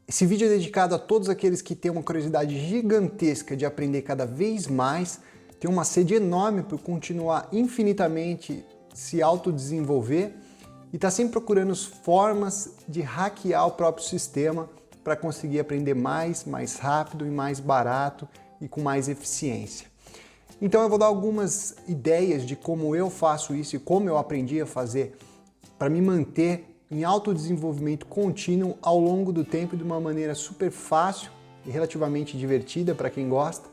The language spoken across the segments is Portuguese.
Esse vídeo é dedicado a todos aqueles que têm uma curiosidade gigantesca de aprender cada vez mais, têm uma sede enorme por continuar infinitamente se autodesenvolver e está sempre procurando formas de hackear o próprio sistema para conseguir aprender mais rápido e mais barato e com mais eficiência. Então eu vou dar algumas ideias de como eu faço isso e como eu aprendi a fazer para me manter em autodesenvolvimento contínuo ao longo do tempo de uma maneira super fácil e relativamente divertida para quem gosta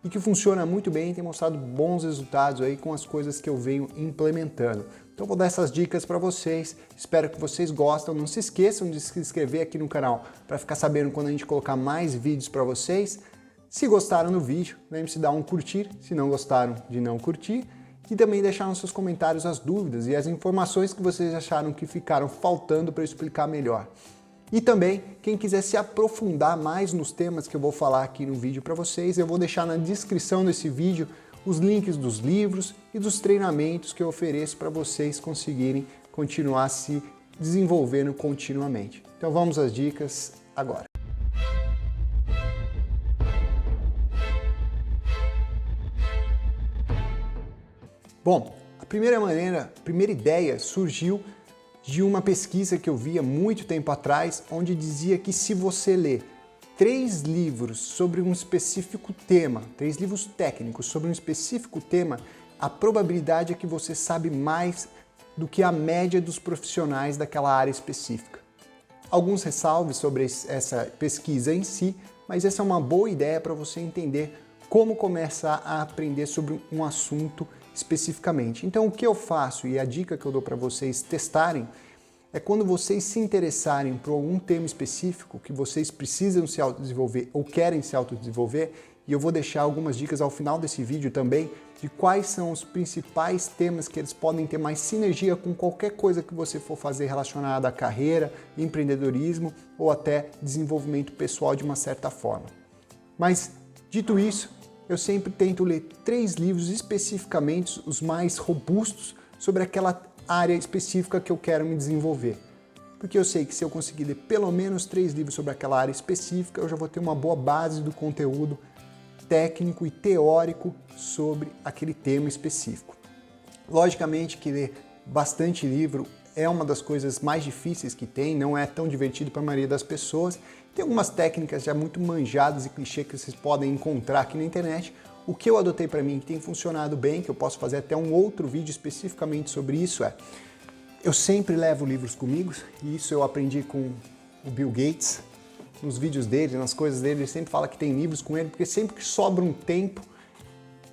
e que funciona muito bem e tem mostrado bons resultados aí com as coisas que eu venho implementando. Então vou dar essas dicas para vocês, espero que vocês gostem. Não se esqueçam de se inscrever aqui no canal para ficar sabendo quando a gente colocar mais vídeos para vocês. Se gostaram do vídeo, lembre-se de dar um curtir, se não gostaram de não curtir. E também deixar nos seus comentários as dúvidas e as informações que vocês acharam que ficaram faltando para eu explicar melhor. E também, quem quiser se aprofundar mais nos temas que eu vou falar aqui no vídeo para vocês, eu vou deixar na descrição desse vídeo os links dos livros e dos treinamentos que eu ofereço para vocês conseguirem continuar se desenvolvendo continuamente. Então vamos às dicas agora. Bom, a primeira ideia surgiu de uma pesquisa que eu vi há muito tempo atrás, onde dizia que se você ler 3 livros sobre um específico tema, 3 livros técnicos sobre um específico tema, a probabilidade é que você sabe mais do que a média dos profissionais daquela área específica. Alguns ressalves sobre essa pesquisa em si, mas essa é uma boa ideia para você entender como começar a aprender sobre um assunto especificamente. Então o que eu faço e a dica que eu dou para vocês testarem é quando vocês se interessarem por algum tema específico que vocês precisam se autodesenvolver ou querem se autodesenvolver, e eu vou deixar algumas dicas ao final desse vídeo também de quais são os principais temas que eles podem ter mais sinergia com qualquer coisa que você for fazer relacionada à carreira, empreendedorismo ou até desenvolvimento pessoal de uma certa forma. Mas dito isso, eu sempre tento ler 3 livros especificamente, os mais robustos, sobre aquela área específica que eu quero me desenvolver. Porque eu sei que se eu conseguir ler pelo menos 3 livros sobre aquela área específica, eu já vou ter uma boa base do conteúdo técnico e teórico sobre aquele tema específico. Logicamente que ler bastante livro é uma das coisas mais difíceis que tem, não é tão divertido para a maioria das pessoas. Tem algumas técnicas já muito manjadas e clichê que vocês podem encontrar aqui na internet. O que eu adotei para mim, que tem funcionado bem, que eu posso fazer até um outro vídeo especificamente sobre isso eu sempre levo livros comigo, e isso eu aprendi com o Bill Gates, nos vídeos dele, nas coisas dele, ele sempre fala que tem livros com ele, porque sempre que sobra um tempo,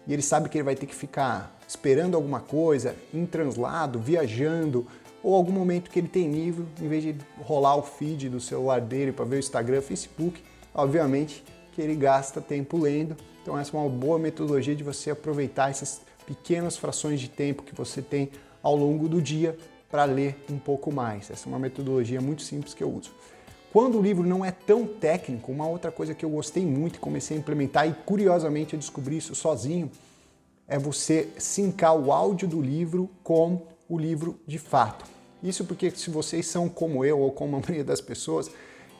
e ele sabe que ele vai ter que ficar esperando alguma coisa, em translado, viajando, ou algum momento que ele tem livro, em vez de rolar o feed do celular dele para ver o Instagram, Facebook, obviamente que ele gasta tempo lendo. Então essa é uma boa metodologia de você aproveitar essas pequenas frações de tempo que você tem ao longo do dia para ler um pouco mais. Essa é uma metodologia muito simples que eu uso. Quando o livro não é tão técnico, uma outra coisa que eu gostei muito e comecei a implementar, e curiosamente eu descobri isso sozinho, é você sincar o áudio do livro com o livro de fato. Isso porque se vocês são como eu ou como a maioria das pessoas,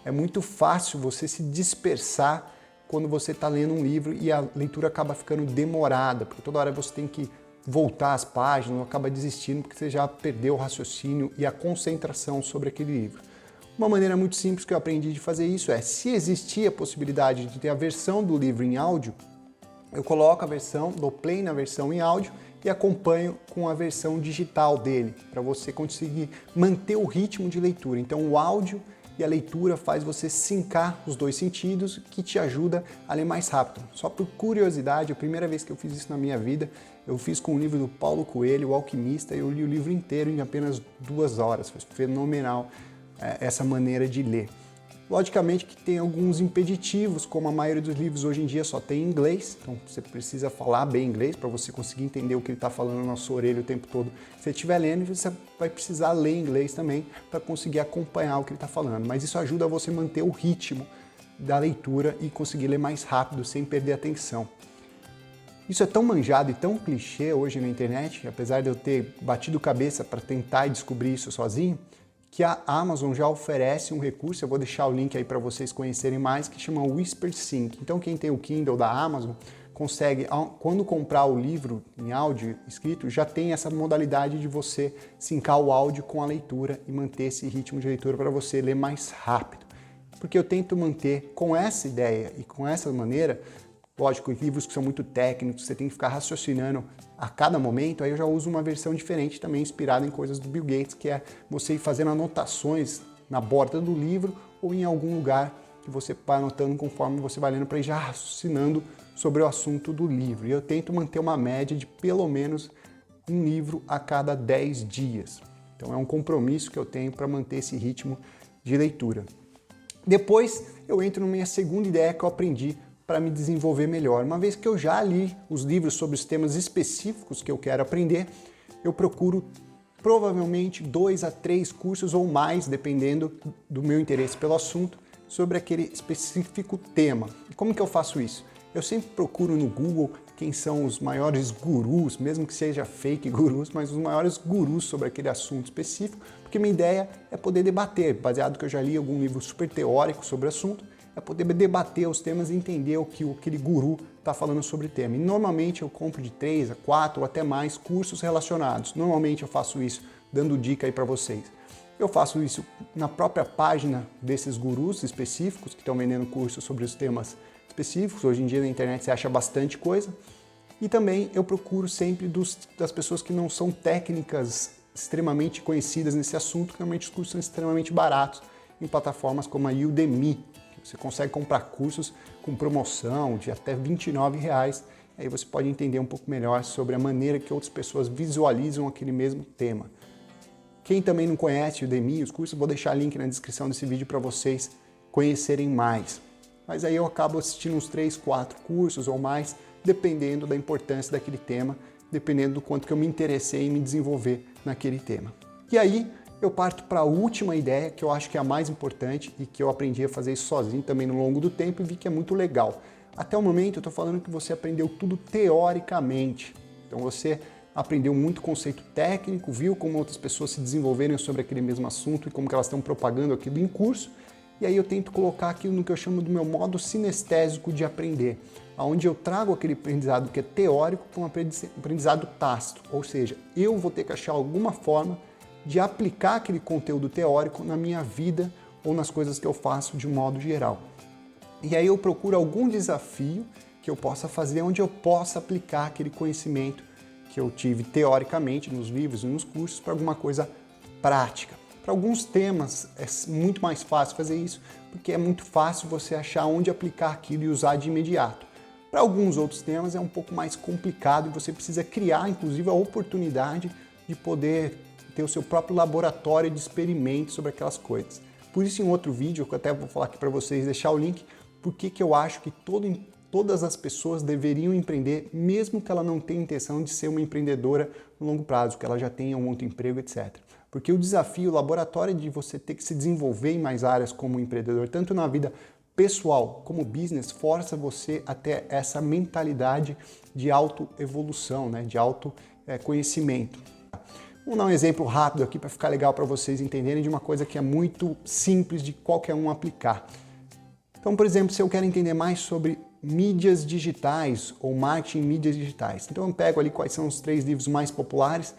é muito fácil você se dispersar quando você está lendo um livro e a leitura acaba ficando demorada, porque toda hora você tem que voltar às páginas, ou acaba desistindo porque você já perdeu o raciocínio e a concentração sobre aquele livro. Uma maneira muito simples que eu aprendi de fazer isso é, se existir a possibilidade de ter a versão do livro em áudio, eu coloco a versão, dou play na versão em áudio e acompanho com a versão digital dele, para você conseguir manter o ritmo de leitura. Então o áudio e a leitura faz você sincar os dois sentidos, que te ajuda a ler mais rápido. Só por curiosidade, a primeira vez que eu fiz isso na minha vida, eu fiz com o livro do Paulo Coelho, O Alquimista, e eu li o livro inteiro em apenas 2 horas. Foi fenomenal essa maneira de ler. Logicamente que tem alguns impeditivos, como a maioria dos livros hoje em dia só tem em inglês, então você precisa falar bem inglês para você conseguir entender o que ele está falando na sua orelha o tempo todo. Se você estiver lendo, você vai precisar ler inglês também para conseguir acompanhar o que ele está falando, mas isso ajuda você a manter o ritmo da leitura e conseguir ler mais rápido, sem perder a atenção. Isso é tão manjado e tão clichê hoje na internet, apesar de eu ter batido cabeça para tentar descobrir isso sozinho, que a Amazon já oferece um recurso, eu vou deixar o link aí para vocês conhecerem mais, que chama WhisperSync. Então quem tem o Kindle da Amazon consegue, quando comprar o livro em áudio escrito, já tem essa modalidade de você sincar o áudio com a leitura e manter esse ritmo de leitura para você ler mais rápido. Porque eu tento manter com essa ideia e com essa maneira, lógico, livros que são muito técnicos, você tem que ficar raciocinando a cada momento, aí eu já uso uma versão diferente também, inspirada em coisas do Bill Gates, que é você ir fazendo anotações na borda do livro ou em algum lugar que você vai anotando conforme você vai lendo para ir já raciocinando sobre o assunto do livro. E eu tento manter uma média de pelo menos um livro a cada 10 dias. Então é um compromisso que eu tenho para manter esse ritmo de leitura. Depois eu entro na minha segunda ideia que eu aprendi para me desenvolver melhor. Uma vez que eu já li os livros sobre os temas específicos que eu quero aprender, eu procuro provavelmente 2 a 3 cursos ou mais, dependendo do meu interesse pelo assunto, sobre aquele específico tema. E como que eu faço isso? Eu sempre procuro no Google quem são os maiores gurus, mesmo que seja fake gurus, mas os maiores gurus sobre aquele assunto específico, porque minha ideia é poder debater, baseado que eu já li algum livro super teórico sobre o assunto, é poder debater os temas e entender o que aquele guru está falando sobre o tema. E normalmente eu compro de 3 a 4 ou até mais cursos relacionados. Normalmente eu faço isso dando dica aí para vocês. Eu faço isso na própria página desses gurus específicos que estão vendendo cursos sobre os temas específicos. Hoje em dia na internet você acha bastante coisa. E também eu procuro sempre das pessoas que não são técnicas extremamente conhecidas nesse assunto, que normalmente os cursos são extremamente baratos em plataformas como a Udemy. Você consegue comprar cursos com promoção de até R$29. Aí você pode entender um pouco melhor sobre a maneira que outras pessoas visualizam aquele mesmo tema. Quem também não conhece o Udemy, os cursos, vou deixar link na descrição desse vídeo para vocês conhecerem mais. Mas aí eu acabo assistindo uns 3, 4 cursos ou mais, dependendo da importância daquele tema, dependendo do quanto que eu me interessei em me desenvolver naquele tema. E aí eu parto para a última ideia, que eu acho que é a mais importante e que eu aprendi a fazer isso sozinho também no longo do tempo e vi que é muito legal. Até o momento eu estou falando que você aprendeu tudo teoricamente. Então você aprendeu muito conceito técnico, viu como outras pessoas se desenvolveram sobre aquele mesmo assunto e como que elas estão propagando aquilo em curso. E aí eu tento colocar aquilo no que eu chamo do meu modo sinestésico de aprender, onde eu trago aquele aprendizado que é teórico para um aprendizado tácito. Ou seja, eu vou ter que achar alguma forma de aplicar aquele conteúdo teórico na minha vida ou nas coisas que eu faço de um modo geral. E aí eu procuro algum desafio que eu possa fazer onde eu possa aplicar aquele conhecimento que eu tive teoricamente nos livros e nos cursos para alguma coisa prática. Para alguns temas é muito mais fácil fazer isso, porque é muito fácil você achar onde aplicar aquilo e usar de imediato. Para alguns outros temas é um pouco mais complicado e você precisa criar, inclusive, a oportunidade de poder ter o seu próprio laboratório de experimentos sobre aquelas coisas. Por isso, em outro vídeo, que eu até vou falar aqui para vocês, deixar o link, porque eu acho que todas as pessoas deveriam empreender, mesmo que ela não tenha intenção de ser uma empreendedora no longo prazo, que ela já tenha um outro emprego, etc. Porque o desafio, o laboratório de você ter que se desenvolver em mais áreas como empreendedor, tanto na vida pessoal como business, força você a ter essa mentalidade de autoevolução, né? De autoconhecimento. Vamos dar um exemplo rápido aqui para ficar legal para vocês entenderem de uma coisa que é muito simples de qualquer um aplicar. Então, por exemplo, se eu quero entender mais sobre mídias digitais ou marketing em mídias digitais, então eu pego ali quais são os 3 livros mais populares.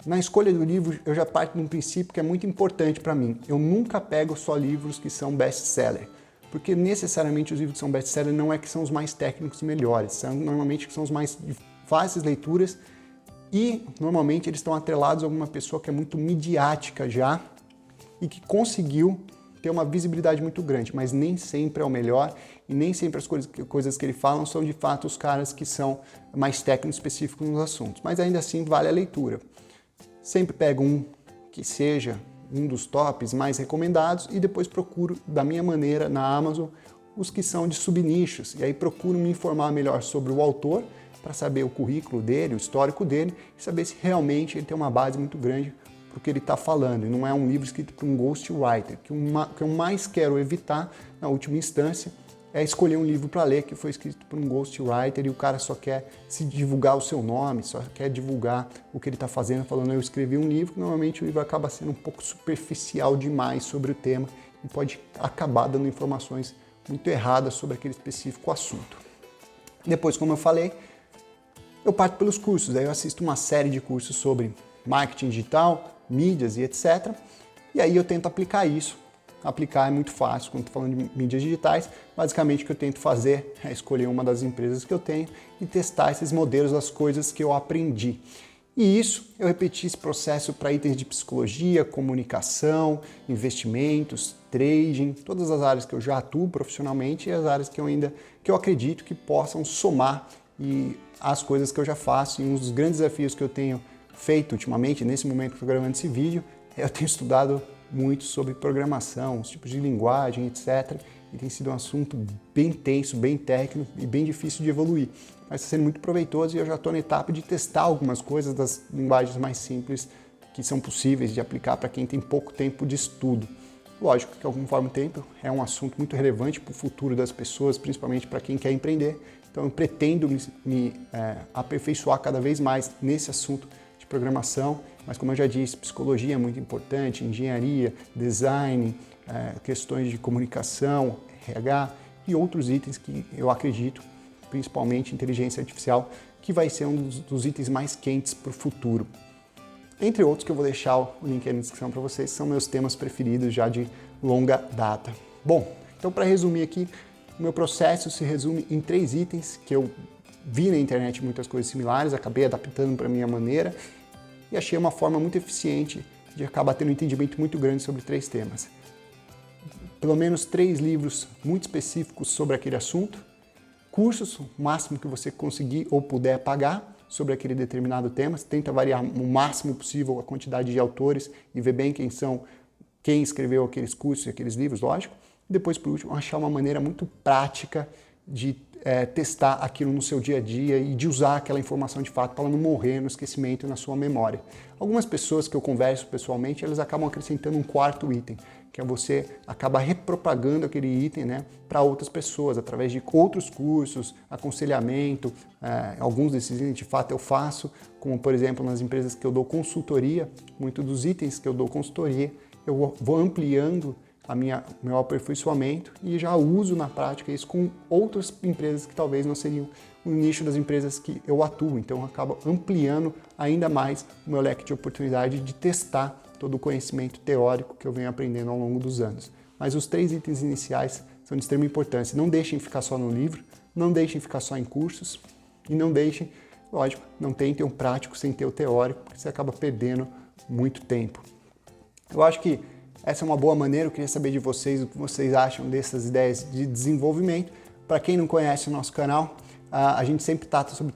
Na escolha do livro, eu já parto de um princípio que é muito importante para mim. Eu nunca pego só livros que são best-seller, porque necessariamente os livros que são best-seller não é que são os mais técnicos e melhores, são normalmente que são os mais fáceis leituras e normalmente eles estão atrelados a alguma pessoa que é muito midiática já e que conseguiu ter uma visibilidade muito grande, mas nem sempre é o melhor e nem sempre as coisas que ele fala são de fato os caras que são mais técnicos específicos nos assuntos, mas ainda assim vale a leitura. Sempre pego um que seja um dos tops mais recomendados e depois procuro, da minha maneira, na Amazon, os que são de subnichos. E aí procuro me informar melhor sobre o autor, para saber o currículo dele, o histórico dele, e saber se realmente ele tem uma base muito grande para o que ele está falando. E não é um livro escrito por um ghostwriter, que eu mais quero evitar, na última instância, é escolher um livro para ler que foi escrito por um ghostwriter e o cara só quer se divulgar o seu nome, só quer divulgar o que ele está fazendo, falando eu escrevi um livro. Normalmente o livro acaba sendo um pouco superficial demais sobre o tema e pode acabar dando informações muito erradas sobre aquele específico assunto. Depois, como eu falei, eu parto pelos cursos. Aí eu assisto uma série de cursos sobre marketing digital, mídias e etc. E aí eu tento aplicar isso. Aplicar é muito fácil quando estou falando de mídias digitais. Basicamente o que eu tento fazer é escolher uma das empresas que eu tenho e testar esses modelos das coisas que eu aprendi. E isso, eu repeti esse processo para itens de psicologia, comunicação, investimentos, trading, todas as áreas que eu já atuo profissionalmente e as áreas que eu acredito que possam somar e as coisas que eu já faço. E um dos grandes desafios que eu tenho feito ultimamente, nesse momento que eu estou gravando esse vídeo, eu tenho estudado muito sobre programação, os tipos de linguagem, etc. E tem sido um assunto bem tenso, bem técnico e bem difícil de evoluir. Mas está sendo muito proveitoso e eu já estou na etapa de testar algumas coisas das linguagens mais simples que são possíveis de aplicar para quem tem pouco tempo de estudo. Lógico que, conforme o tempo, é um assunto muito relevante para o futuro das pessoas, principalmente para quem quer empreender. Então eu pretendo me aperfeiçoar cada vez mais nesse assunto de programação, mas como eu já disse, psicologia é muito importante, engenharia, design, questões de comunicação, RH e outros itens que eu acredito, principalmente inteligência artificial, que vai ser um dos itens mais quentes para o futuro. Entre outros que eu vou deixar o link aí na descrição para vocês, são meus temas preferidos já de longa data. Bom, então para resumir aqui, o meu processo se resume em 3 itens que eu vi na internet muitas coisas similares, acabei adaptando para a minha maneira e achei uma forma muito eficiente de acabar tendo um entendimento muito grande sobre 3 temas. Pelo menos 3 livros muito específicos sobre aquele assunto, cursos, o máximo que você conseguir ou puder pagar sobre aquele determinado tema. Você tenta variar o máximo possível a quantidade de autores e ver bem quem escreveu aqueles cursos e aqueles livros, lógico. E depois, por último, achar uma maneira muito prática de testar aquilo no seu dia a dia e de usar aquela informação de fato para ela não morrer no esquecimento e na sua memória. Algumas pessoas que eu converso pessoalmente, elas acabam acrescentando um 4º item, que é você acabar repropagando aquele item, né, para outras pessoas, através de outros cursos, aconselhamento. Alguns desses itens, de fato, eu faço, como, por exemplo, nas empresas que eu dou consultoria, muitos dos itens que eu dou consultoria, eu vou ampliando meu aperfeiçoamento e já uso na prática isso com outras empresas que talvez não seriam o nicho das empresas que eu atuo. Então, eu acabo ampliando ainda mais o meu leque de oportunidade de testar todo o conhecimento teórico que eu venho aprendendo ao longo dos anos. Mas os 3 itens iniciais são de extrema importância. Não deixem ficar só no livro, não deixem ficar só em cursos e não deixem, lógico, não tentem um prático sem ter o teórico, porque você acaba perdendo muito tempo. Eu acho que essa é uma boa maneira. Eu queria saber de vocês o que vocês acham dessas ideias de desenvolvimento. Para quem não conhece o nosso canal, a gente sempre trata sobre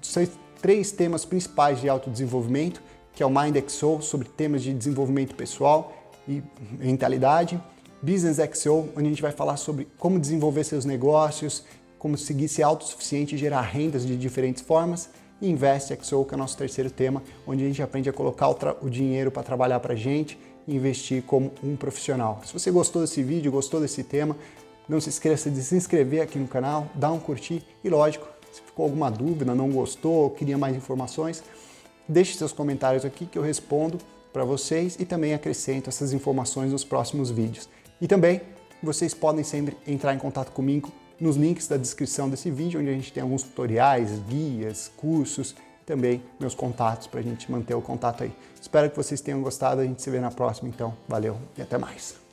3 temas principais de autodesenvolvimento, que é o MindXO, sobre temas de desenvolvimento pessoal e mentalidade, Business XO, onde a gente vai falar sobre como desenvolver seus negócios, como seguir ser autossuficiente e gerar rendas de diferentes formas, e Invest XO, que é o nosso 3º tema, onde a gente aprende a colocar o dinheiro para trabalhar para a gente e investir como um profissional. Se você gostou desse vídeo, gostou desse tema, não se esqueça de se inscrever aqui no canal, dar um curtir e, lógico, se ficou alguma dúvida, não gostou, queria mais informações, deixe seus comentários aqui que eu respondo para vocês e também acrescento essas informações nos próximos vídeos. E também vocês podem sempre entrar em contato comigo nos links da descrição desse vídeo, onde a gente tem alguns tutoriais, guias, cursos, também meus contatos para a gente manter o contato aí. Espero que vocês tenham gostado, a gente se vê na próxima então. Valeu e até mais!